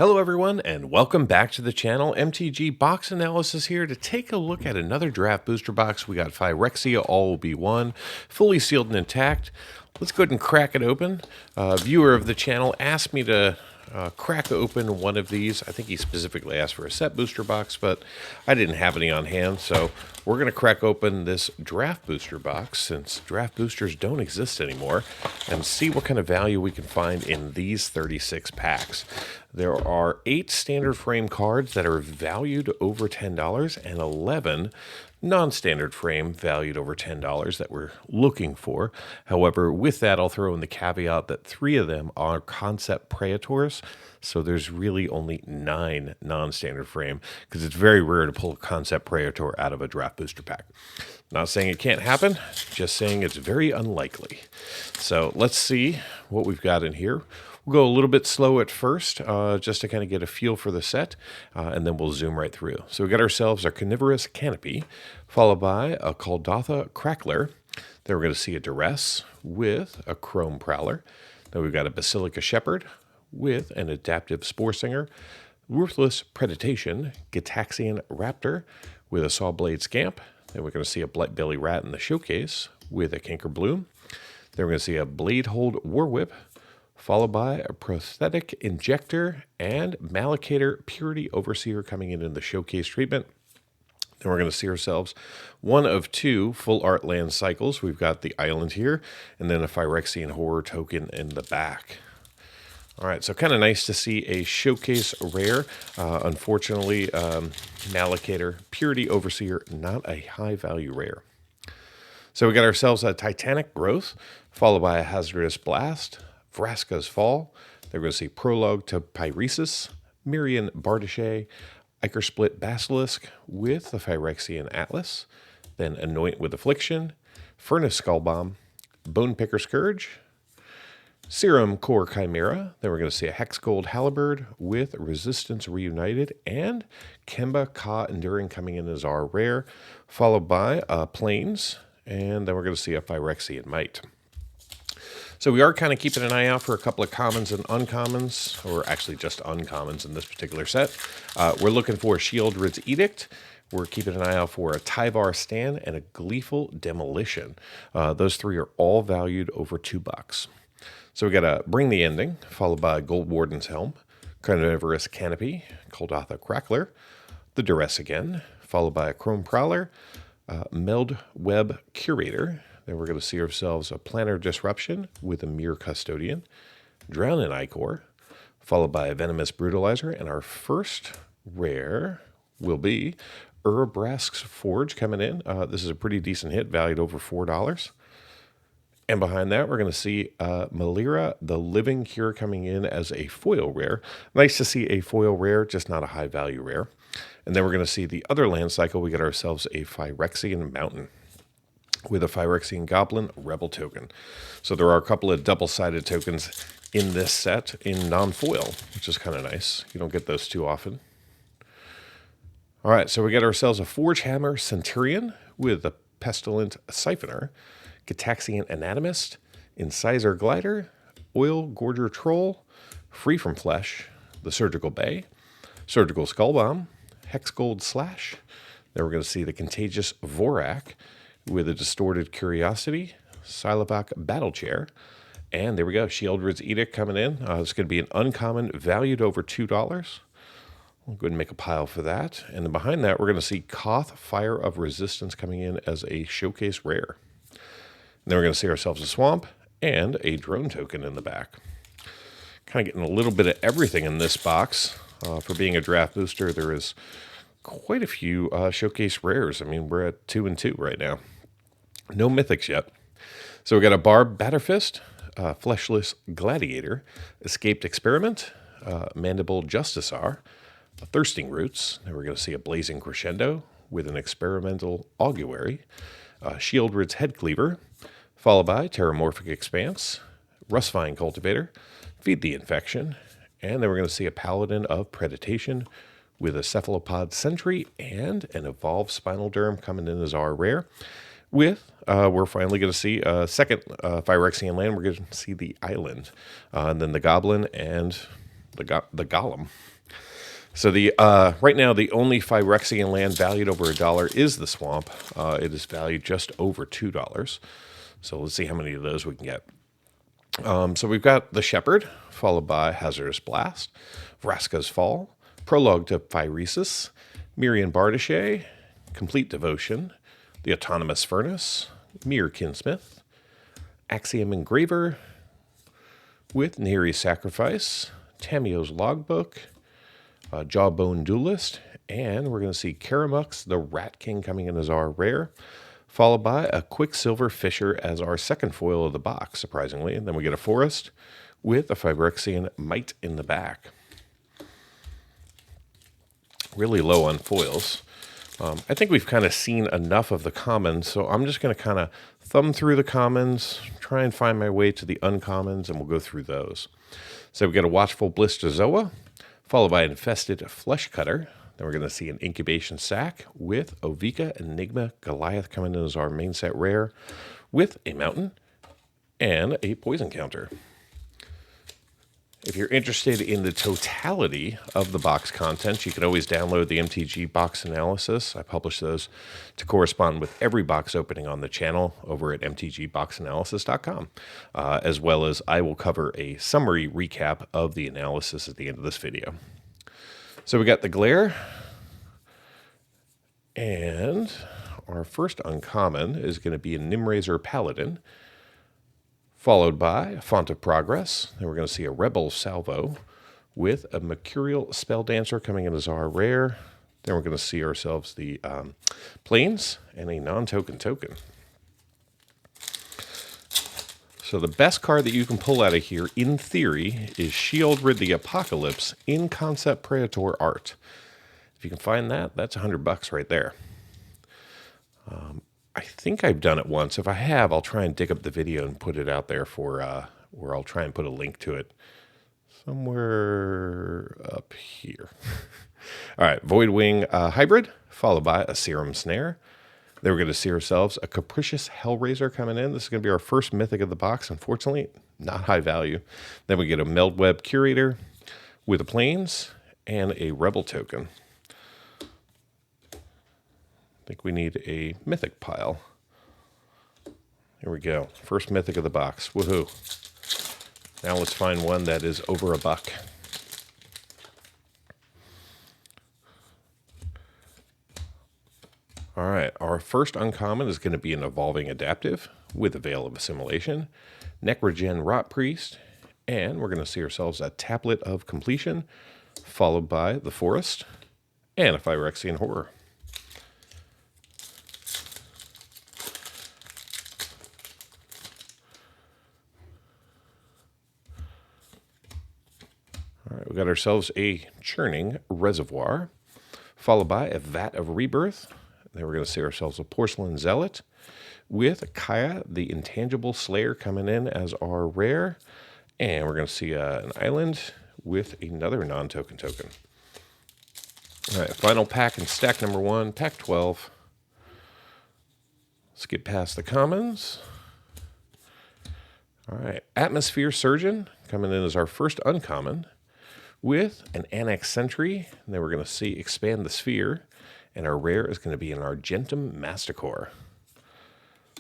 Hello everyone and welcome back to the channel. MTG Box Analysis here to take a look at another draft booster box. We got Phyrexia All Will Be One, fully sealed and intact. Let's go ahead and crack it open. A viewer of the channel asked me to crack open one of these. I think he specifically asked for a set booster box, but I didn't have any on hand, so we're going to crack open this draft booster box since draft boosters don't exist anymore and see what kind of value we can find in these 36 packs. There are 8 standard frame cards that are valued over $10 and 11 non-standard frame valued over $10 that we're looking for. However, with that, I'll throw in the caveat that 3 of them are concept Praetors, so there's really only 9 non-standard frame because it's very rare to pull a concept Praetor out of a draft booster pack. Not saying it can't happen, just saying it's very unlikely. So let's see what we've got in here. We'll go a little bit slow at first, just to kind of get a feel for the set, and then we'll zoom right through. So we got ourselves our Carnivorous Canopy, followed by a Kuldotha Crackler. Then we're going to see a Duress with a Chrome Prowler. Then we've got a Basilica Shepherd with an Adaptive Spore Singer, Ruthless Predation, Gitaxian Raptor with a Sawblade Scamp. Then we're going to see a Blight Belly Rat in the showcase with a Canker Bloom. Then we're going to see a Bladehold Warwhip, followed by a Prosthetic Injector and Malakator Purity Overseer coming in the showcase treatment. Then we're going to see ourselves one of 2 full art land cycles. We've got the island here, and then a Phyrexian Horror token in the back. All right, so kind of nice to see a showcase rare. Unfortunately, Malakator Purity Overseer, not a high value rare. So we got ourselves a Titanic Growth, followed by a Hazardous Blast, Vraska's Fall. They're going to see Prologue to Pyresis, Mirian Bardache, Ichor Split Basilisk with the Phyrexian Atlas, then Anoint with Affliction, Furnace Skullbomb, Bone Picker Scourge, Serum Core Chimera. Then we're going to see a Hexgold Halberd with Resistance Reunited and Kemba Ka Enduring coming in as our rare, followed by Plains, and then we're going to see a Phyrexian Might. So we are kind of keeping an eye out for a couple of commons and uncommons, or actually just uncommons in this particular set. We're looking for a Shieldred's Edict. We're keeping an eye out for a Tyvar Stand and a Gleeful Demolition. Those 3 are all valued over $2. So we got a Bring the Ending, followed by Gold Warden's Helm, Carnivorous Canopy, Kuldotha Crackler, the Duress again, followed by a Chrome Prowler, Meld Web Curator. Then we're going to see ourselves a Planner Disruption with a Mere Custodian, Drown in Ichor, followed by a Venomous Brutalizer, and our first rare will be Urabrask's Forge coming in. This is a pretty decent hit, valued over $4. And behind that, we're going to see Malira, the Living Cure, coming in as a foil rare. Nice to see a foil rare, just not a high value rare. And then we're going to see the other land cycle. We get ourselves a Phyrexian Mountain with a Phyrexian Goblin Rebel token. So there are a couple of double-sided tokens in this set in non-foil, which is kind of nice. You don't get those too often. All right, so we get ourselves a Forge Hammer Centurion with a Pestilent Siphoner, Gitaxian Anatomist, Incisor Glider, Oil Gorger Troll, Free from Flesh, the Surgical Bay, Surgical Skullbomb, Hexgold Slash. Then we're going to see the Contagious Vorak with a Distorted Curiosity, Silabak Battle Chair, and there we go, Shieldred's Edict coming in. It's going to be an uncommon valued over $2. We'll go ahead and make a pile for that. And then behind that, we're going to see Koth Fire of Resistance coming in as a showcase rare. And then we're going to see ourselves a Swamp and a Drone token in the back. Kind of getting a little bit of everything in this box. For being a draft booster, there is quite a few showcase rares. I mean, we're at 2 and 2 right now. No mythics yet. So we got a Barb Batterfist, Fleshless Gladiator, Escaped Experiment, Mandible Justicar, a Thirsting Roots. Then we're going to see a Blazing Crescendo with an Experimental Augury, Shieldred's Head Cleaver, followed by Terramorphic Expanse, Rustvine Cultivator, Feed the Infection, and then we're going to see a Paladin of Predation with a Cephalopod Sentry and an Evolved Spinal Derm coming in as our rare. With, we're finally going to see a second Phyrexian land. We're going to see the Island, and then the Goblin and the golem. So the right now the only Phyrexian land valued over $1 is the swamp. It is valued just over $2. So let's see how many of those we can get. So we've got the Shepherd, followed by Hazardous Blast, Vraska's Fall, Prologue to Phyresis, Mirian Bardiche, Complete Devotion, the Autonomous Furnace, Mere Kinsmith, Axiom Engraver, with Nehri's Sacrifice, Tamio's Logbook, Jawbone Duelist, and we're going to see Karamux, the Rat King, coming in as our rare, followed by a Quicksilver Fisher as our second foil of the box, surprisingly. And then we get a Forest with a Phyrexian Might in the back. Really low on foils. I think we've kind of seen enough of the commons, so I'm just going to kind of thumb through the commons, try and find my way to the uncommons, and we'll go through those. So we've got a Watchful Blistazoa, followed by Infested Flesh Cutter. Then we're going to see an Incubation Sac with Ovika Enigma Goliath coming in as our main set rare, with a Mountain and a Poison counter. If you're interested in the totality of the box content, you can always download the MTG box analysis. I publish those to correspond with every box opening on the channel over at mtgboxanalysis.com, as well as I will cover a summary recap of the analysis at the end of this video. So we got the Glare, and our first uncommon is going to be a Nimrazor Paladin, followed by a Font of Progress. Then we're going to see a Rebel Salvo with a Mercurial Spelldancer coming in as our rare. Then we're going to see ourselves the Plains and a non-token token. So the best card that you can pull out of here, in theory, is Shieldred the Apocalypse in Concept Praetor art. If you can find that, that's $100 right there. I think I've done it once. If I have, I'll try and dig up the video and put it out there for, or I'll try and put a link to it somewhere up here. All right, Voidwing Hybrid, followed by a Serum Snare. Then we're going to see ourselves a Capricious Hellraiser coming in. This is going to be our first mythic of the box. Unfortunately, not high value. Then we get a Meldweb Curator with a Plains and a Rebel token. I think we need a mythic pile. Here we go. First mythic of the box. Woohoo. Now let's find one that is over $1. All right. Our first uncommon is going to be an Evolving Adaptive with a Veil of Assimilation, Necrogen Rot Priest, and we're going to see ourselves a Tablet of Completion, followed by the Forest and a Phyrexian Horror. All right, we got ourselves a Churning Reservoir, followed by a Vat of Rebirth. Then we're going to see ourselves a Porcelain Zealot with Kaya, the Intangible Slayer, coming in as our rare. And we're going to see an island with another non-token token. All right, final pack in stack number 1, pack 12. Let's get past the commons. All right, Atmosphere Surgeon coming in as our first uncommon with an Annex Sentry. And then we're going to see Expand the Sphere. And our rare is going to be an Argentum Masticore,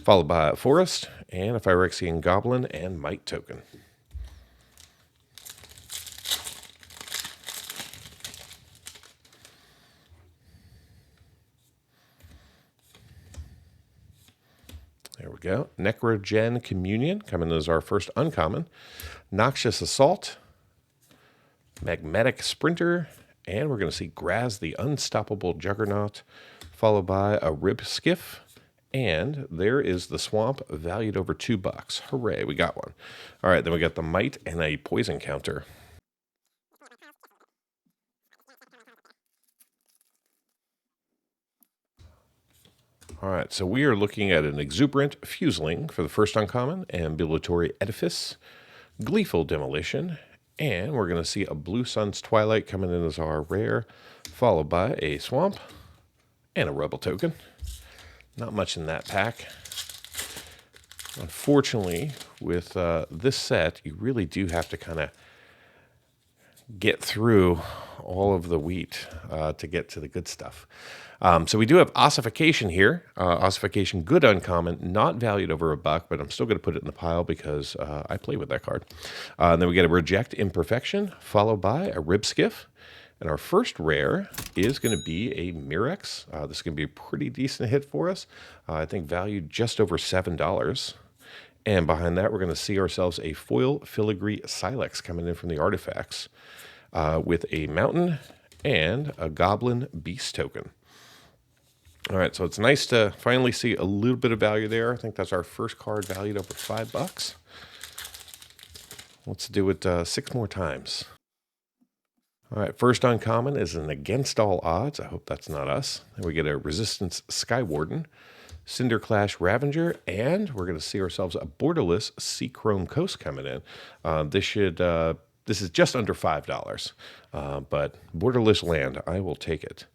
followed by a Forest and a Phyrexian Goblin and Might token. There we go. Necrogen Communion coming as our first uncommon. Noxious Assault, Magmatic Sprinter, and we're going to see Graz the Unstoppable Juggernaut, followed by a Rib Skiff, and there is the Swamp, valued over $2. Hooray, we got one. All right, then we got the Might and a Poison counter. All right, so we are looking at an Exuberant Fuseling for the first uncommon, Ambulatory Edifice, Gleeful Demolition, and we're going to see a Blue Sun's Twilight coming in as our rare, followed by a Swamp and a Rebel token. Not much in that pack. Unfortunately, with this set, you really do have to kind of get through all of the wheat to get to the good stuff. So we do have ossification here. Ossification, good uncommon, not valued over $1, but I'm still going to put it in the pile because I play with that card. And then we get a reject imperfection, followed by a rib skiff. And our first rare is going to be a Mirex. This is going to be a pretty decent hit for us. I think valued just over $7. And behind that, we're going to see ourselves a foil filigree Silex coming in from the artifacts with a mountain and a goblin beast token. All right, so it's nice to finally see a little bit of value there. I think that's our first card valued over $5. Let's do it 6 more times. All right, first uncommon is an Against All Odds. I hope that's not us. Then we get a Resistance Skywarden, Cinderclash Ravager, and we're going to see ourselves a borderless Seachrome Coast coming in. This is just under $5, but borderless land, I will take it.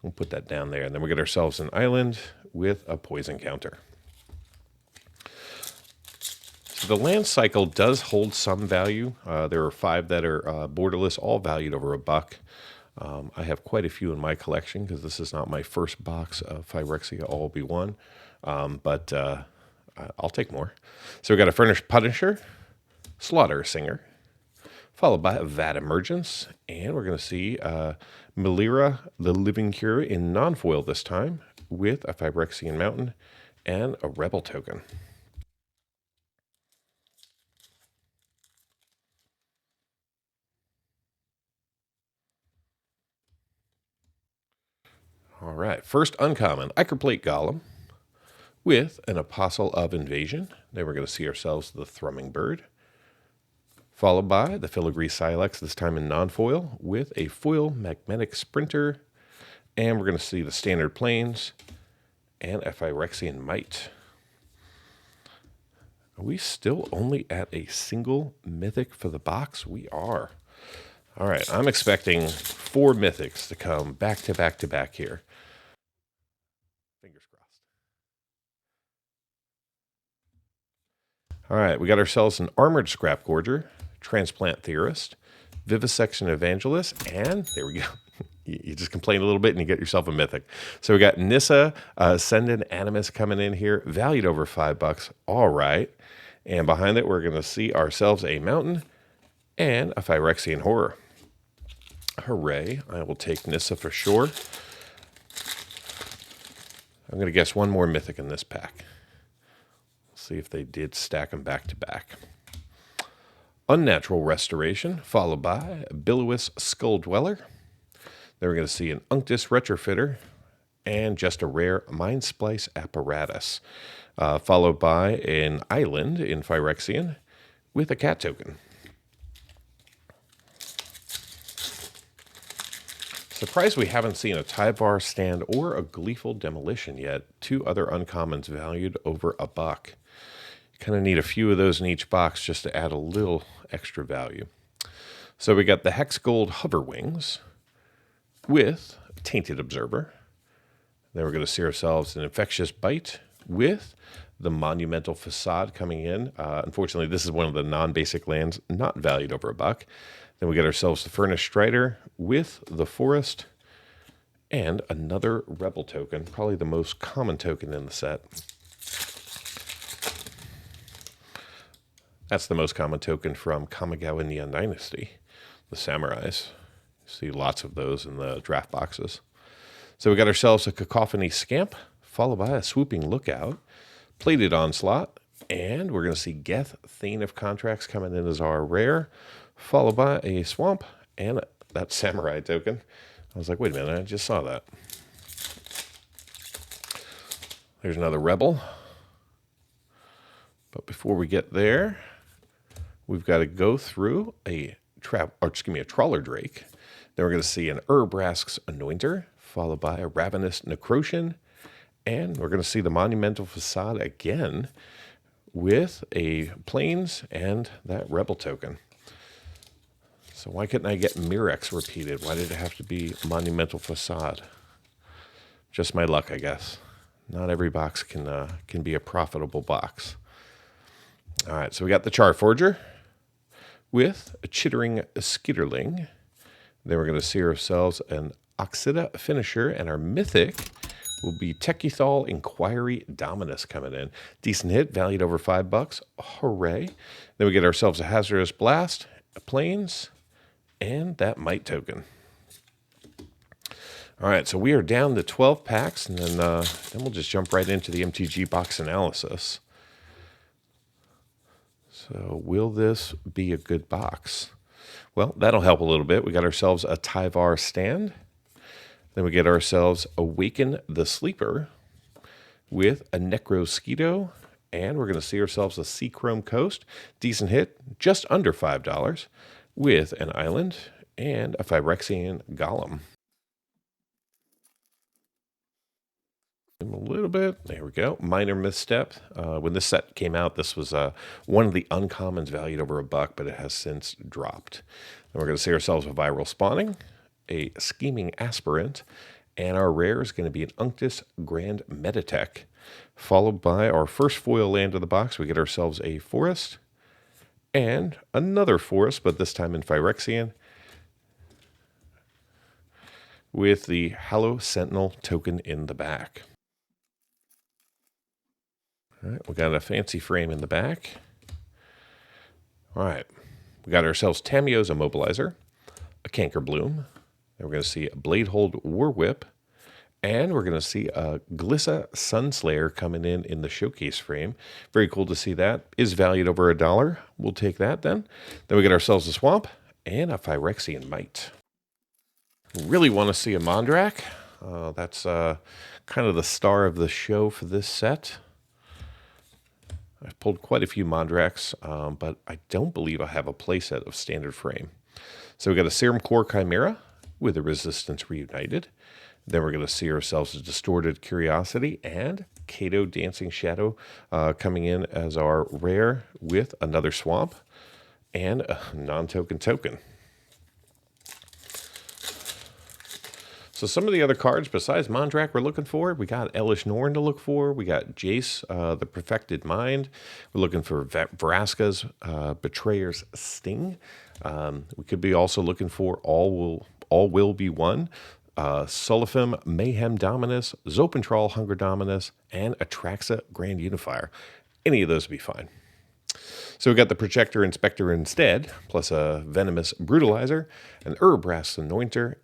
We'll put that down there, and then we get ourselves an island with a poison counter. The land cycle does hold some value. There are 5 that are borderless, all valued over $1. I have quite a few in my collection because this is not my first box of Phyrexia All Be One, but I'll take more. So we got a Furnished Punisher, Slaughter Singer, followed by a Vat Emergence, and we're going to see Melira, the Living Cure in non-foil this time, with a Phyrexian Mountain and a Rebel token. All right, first uncommon, Ichorplate Golem with an Apostle of Invasion. Then we're going to see ourselves the Thrumming Bird, followed by the Filigree Silex, this time in non-foil, with a foil Magnetic Sprinter, and we're going to see the Standard Plains and a Phyrexian Might. Are we still only at a single mythic for the box? We are. All right, I'm expecting 4 mythics to come back to back to back here. Fingers crossed. All right, we got ourselves an Armored Scrap Gorger, Transplant Theorist, Vivisection Evangelist, and there we go. You just complain a little bit and you get yourself a mythic. So we got Nissa, Ascendant Animus coming in here, valued over $5. All right. And behind it, we're going to see ourselves a mountain and a Phyrexian Horror. Hooray. I will take Nissa for sure. I'm going to guess 1 more mythic in this pack. See if they did stack them back to back. Unnatural Restoration, followed by Billuous Skull Dweller. Then we're going to see an Unctus Retrofitter and just a rare Mind Splice Apparatus, followed by an Island in Phyrexian with a cat token. Surprised we haven't seen a Tyvar Stand or a Gleeful Demolition yet. 2 other uncommons valued over $1. Kind of need a few of those in each box just to add a little extra value. So we got the Hex Gold Hover Wings with Tainted Observer. Then we're going to see ourselves an Infectious Bite with the Monumental Facade coming in. Unfortunately, this is one of the non-basic lands not valued over $1. Then we get ourselves the Furnished Strider with the Forest and another Rebel token, probably the most common token in the set. That's the most common token from Kamigawa Neon Dynasty, the Samurais. You see lots of those in the draft boxes. So we got ourselves a Cacophony Scamp, followed by a Swooping Lookout, Plated Onslaught, and we're going to see Geth, Thane of Contracts coming in as our rare, followed by a Swamp and that Samurai token. I was like, wait a minute, I just saw that. There's another Rebel. But before we get there, we've got to go through a Trawler Drake. Then we're going to see an Urbrask's Anointer, followed by a Ravenous Necrotian, and we're going to see the Monumental Facade again with a Plains and that Rebel token. So why couldn't I get Mirex repeated? Why did it have to be Monumental Facade? Just my luck, I guess. Not every box can be a profitable box. All right, so we got the Charforger with a Chittering Skitterling Then we're going to see ourselves an Oxida finisher, and our mythic will be Techethal Inquiry Dominus coming in. Decent hit, valued over $5. Hooray. Then we get ourselves a Hazardous Blast, a Plains, and that Might token. All right, so we are down to 12 packs, and then we'll just jump right into the MTG box analysis. So will this be a good box? Well, that'll help a little bit. We got ourselves a Tyvar Stand. Then we get ourselves Awaken the Sleeper with a Necrosquito. And we're going to see ourselves a Seachrome Coast. Decent hit, just under $5, with an Island and a Phyrexian Golem. A little bit. There we go. Minor misstep. When this set came out, this was one of the uncommons valued over $1, but it has since dropped. And we're going to see ourselves a Viral Spawning, a Scheming Aspirant, and our rare is going to be an Unctus Grand Meditech, followed by our first foil land of the box. We get ourselves a Forest and another Forest, but this time in Phyrexian, with the Hallow Sentinel token in the back. All right, we got a fancy frame in the back. All right, we got ourselves Tamiyo's Immobilizer, a Canker Bloom, and we're going to see a Bladehold War Whip, and we're going to see a Glissa Sunslayer coming in the showcase frame. Very cool to see that. Is valued over $1. We'll take that then. Then we get ourselves a Swamp and a Phyrexian Might. Really want to see a Mondrak. That's kind of the star of the show for this set. I've pulled quite a few Mondraks, but I don't believe I have a playset of standard frame. So we got a Serum Core Chimera with a Resistance Reunited. Then we're going to see ourselves a Distorted Curiosity and Kato Dancing Shadow coming in as our rare with another Swamp and a non-token token. So some of the other cards besides Mondrak we're looking for, we got Elish Norn to look for. We got Jace, the Perfected Mind. We're looking for Vraska's Betrayer's Sting. We could be also looking for All Will Be One, Sulliphim Mayhem Dominus, Zopentral Hunger Dominus, and Atraxa Grand Unifier. Any of those would be fine. So we got the Projector Inspector instead, plus a Venomous Brutalizer, an Urabrask Anointer,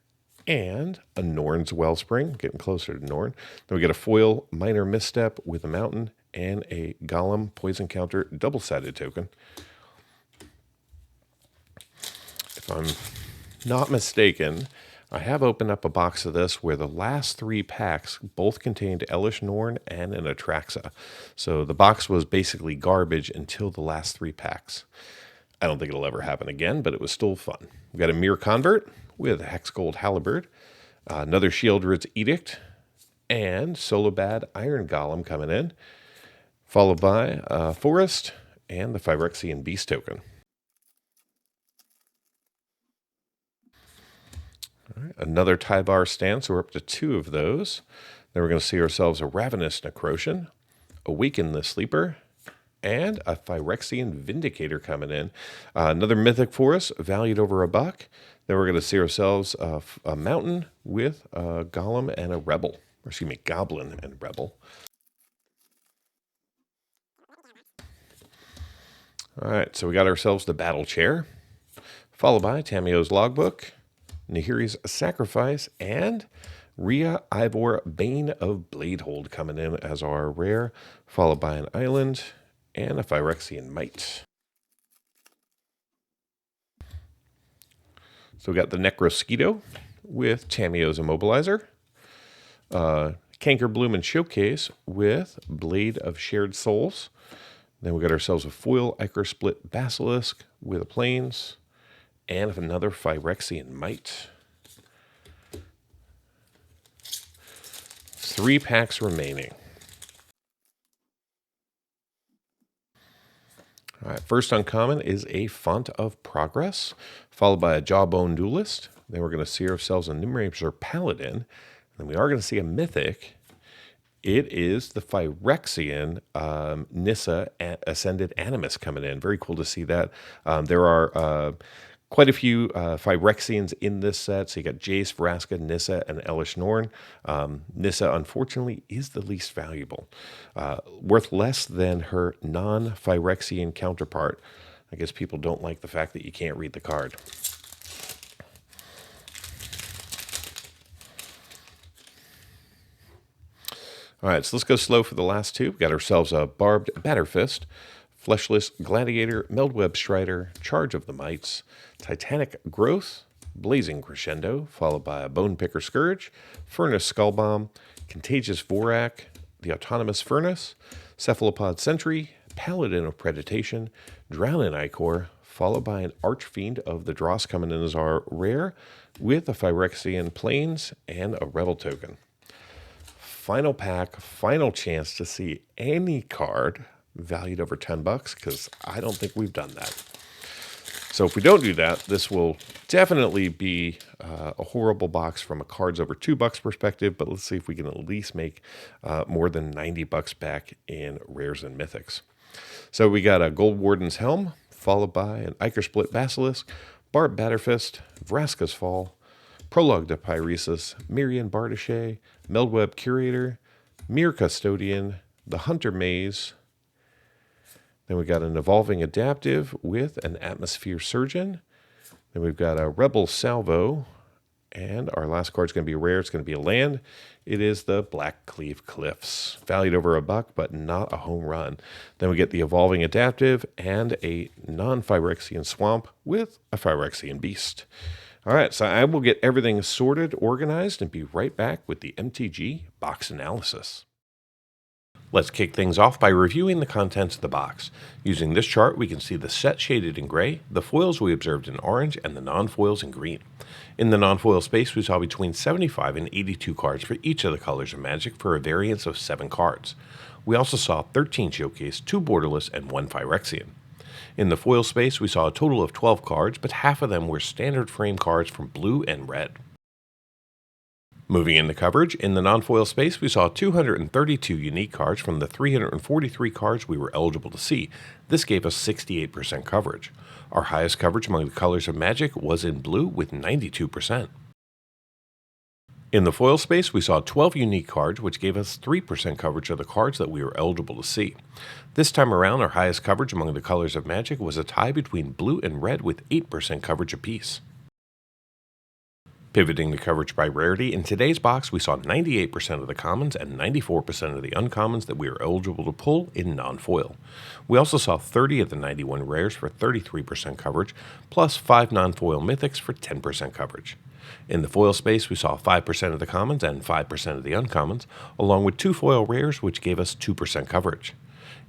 and a Norn's Wellspring, getting closer to Norn. Then we get a foil Minor Misstep with a Mountain and a Golem Poison Counter double-sided token. If I'm not mistaken, I have opened up a box of this where the last 3 packs both contained Elish Norn and an Atraxa. So the box was basically garbage until the last 3 packs. I don't think it'll ever happen again, but it was still fun. We got a Mirror Convert with Hexgold Halberd, another Shieldred's Edict, and Solobad Iron Golem coming in, followed by Forest and the Phyrexian Beast token. All right, another Tyvar Stand, so we're up to 2 of those. Then we're going to see ourselves a Ravenous Necrosian, Awaken the Sleeper, and a Phyrexian Vindicator coming in. Another Mythic Forest, valued over $1. Then we're going to see ourselves a Mountain with a Golem and a Rebel. Or excuse me, Goblin and Rebel. All right, so we got ourselves the Battle Chair, followed by Tamiyo's Logbook, Nahiri's Sacrifice, and Rhea Ivor Bane of Bladehold coming in as our rare, followed by an Island and a Phyrexian Might. So we got the Necrosquito with Tamiyo's Immobilizer, Canker Bloom and Showcase with Blade of Shared Souls. Then we got ourselves a foil Ichor Split Basilisk with a Plains and another Phyrexian Might. 3 packs remaining. All right, first uncommon is a Font of Progress, followed by a Jawbone Duelist. Then we're going to see ourselves a Nimrazer Paladin. And then we are going to see a Mythic. It is the Phyrexian Nissa Ascended Animus coming in. Very cool to see that. There are Quite a few Phyrexians in this set. So you got Jace, Vraska, Nissa, and Elish Norn. Nissa, unfortunately, is the least valuable. Worth less than her non-Phyrexian counterpart. I guess people don't like the fact that you can't read the card. All right, so let's go slow for the last two. We've got ourselves a Barbed Batterfist, Fleshless Gladiator, Meldweb Strider, Charge of the Mites, Titanic Growth, Blazing Crescendo, followed by a Bone Picker Scourge, Furnace Skullbomb, Contagious Vorak, the Autonomous Furnace, Cephalopod Sentry, Paladin of Predation, Drowning Ichor, followed by an Archfiend of the Dross coming in as our rare, with a Phyrexian Plains and a Rebel token. Final pack, final chance to see any card valued over $10, because I don't think we've done that. So if we don't do that, this will definitely be a horrible box from a cards over $2 perspective, but let's see if we can at least make more than $90 back in rares and mythics. So we got a Gold Warden's Helm, followed by an Ichor Split Basilisk, Barbed Batterfist, Vraska's Fall, Prologue to Pyresis, Mirian Bardache, Meldweb Curator, Mere Custodian, the Hunter Maze. Then we got an Evolving Adaptive with an Atmosphere Surgeon. Then we've got a Rebel Salvo. And our last card's going to be rare. It's going to be a land. It is the Blackcleave Cliffs. Valued over $1, but not a home run. Then we get the Evolving Adaptive and a non-Phyrexian Swamp with a Phyrexian Beast. All right, so I will get everything sorted, organized, and be right back with the MTG box analysis. Let's kick things off by reviewing the contents of the box. Using this chart, we can see the set shaded in gray, the foils we observed in orange, and the non-foils in green. In the non-foil space, we saw between 75 and 82 cards for each of the colors of Magic for a variance of 7 cards. We also saw 13 Showcase, 2 Borderless, and 1 Phyrexian. In the foil space, we saw a total of 12 cards, but half of them were standard frame cards from blue and red. Moving into coverage, in the non-foil space, we saw 232 unique cards from the 343 cards we were eligible to see. This gave us 68% coverage. Our highest coverage among the colors of Magic was in blue with 92%. In the foil space, we saw 12 unique cards, which gave us 3% coverage of the cards that we were eligible to see. This time around, our highest coverage among the colors of Magic was a tie between blue and red with 8% coverage apiece. Pivoting the coverage by rarity, in today's box we saw 98% of the commons and 94% of the uncommons that we were eligible to pull in non-foil. We also saw 30 of the 91 rares for 33% coverage, plus 5 non-foil mythics for 10% coverage. In the foil space, we saw 5% of the commons and 5% of the uncommons, along with 2 foil rares, which gave us 2% coverage.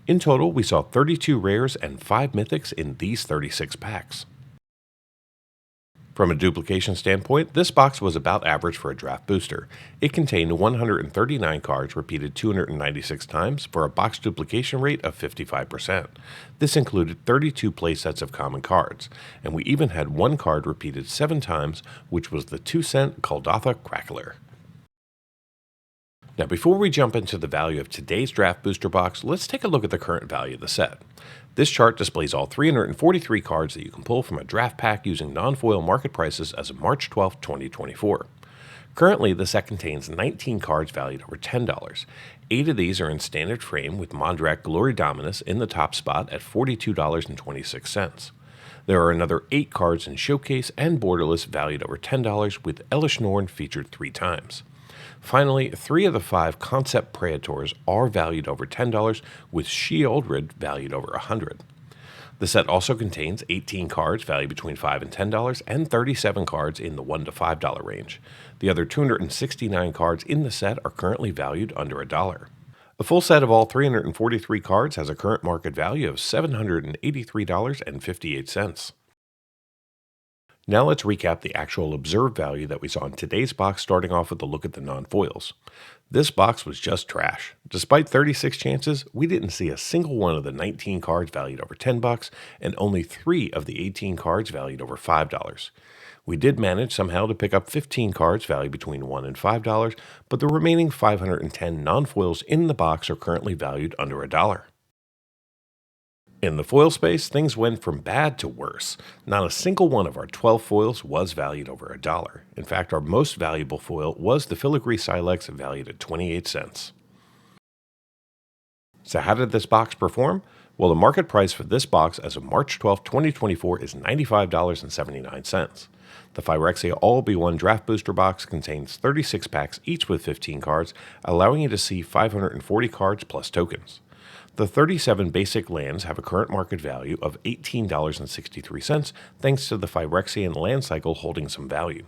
In total, we saw 32 rares and 5 mythics in these 36 packs. From a duplication standpoint, this box was about average for a draft booster. It contained 139 cards repeated 296 times for a box duplication rate of 55%. This included 32 playsets of common cards, and we even had 1 card repeated 7 times, which was the 2-cent Kuldotha Crackler. Now, before we jump into the value of today's draft booster box, let's take a look at the current value of the set. This chart displays all 343 cards that you can pull from a draft pack using non-foil market prices as of March 12, 2024. Currently, the set contains 19 cards valued over $10. 8 of these are in standard frame with Mondrak Glory Dominus in the top spot at $42.26. There are another 8 cards in Showcase and Borderless valued over $10 with Elish Norn featured 3 times. Finally, 3 of the 5 Concept Praetors are valued over $10, with Sheoldred valued over $100. The set also contains 18 cards valued between $5 and $10, and 37 cards in the $1 to $5 range. The other 269 cards in the set are currently valued under $1. A full set of all 343 cards has a current market value of $783.58. Now let's recap the actual observed value that we saw in today's box, starting off with a look at the non-foils. This box was just trash. Despite 36 chances, we didn't see a single one of the 19 cards valued over $10 and only 3 of the 18 cards valued over $5. We did manage somehow to pick up 15 cards valued between $1 and $5, but the remaining 510 non-foils in the box are currently valued under $1. In the foil space, things went from bad to worse. Not a single one of our 12 foils was valued over $1. In fact, our most valuable foil was the Filigree Silex, valued at 28 cents. So how did this box perform? Well, the market price for this box as of March 12, 2024 is $95.79. The Phyrexia All-Be-One Draft Booster Box contains 36 packs, each with 15 cards, allowing you to see 540 cards plus tokens. The 37 basic lands have a current market value of $18.63, thanks to the Phyrexian land cycle holding some value.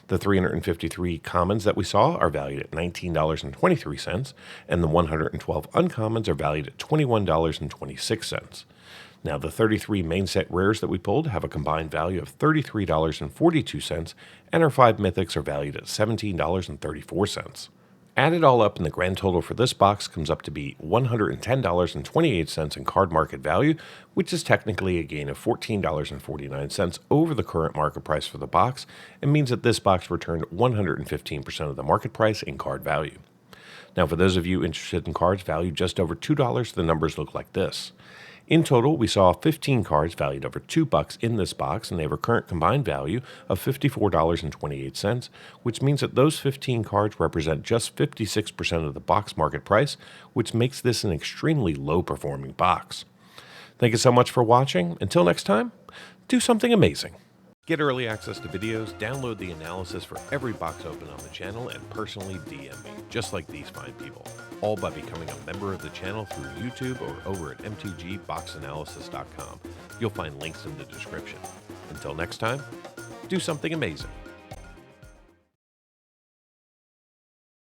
The 353 commons that we saw are valued at $19.23, and the 112 uncommons are valued at $21.26. Now, the 33 main set rares that we pulled have a combined value of $33.42, and our 5 mythics are valued at $17.34. Add it all up, and the grand total for this box comes up to be $110.28 in card market value, which is technically a gain of $14.49 over the current market price for the box, and means that this box returned 115% of the market price in card value. Now, for those of you interested in cards valued just over $2, the numbers look like this. In total, we saw 15 cards valued over $2 in this box, and they have a current combined value of $54.28, which means that those 15 cards represent just 56% of the box market price, which makes this an extremely low-performing box. Thank you so much for watching. Until next time, do something amazing. Get early access to videos, download the analysis for every box open on the channel, and personally DM me, just like these fine people, all by becoming a member of the channel through YouTube or over at mtgboxanalysis.com. You'll find links in the description. Until next time, do something amazing.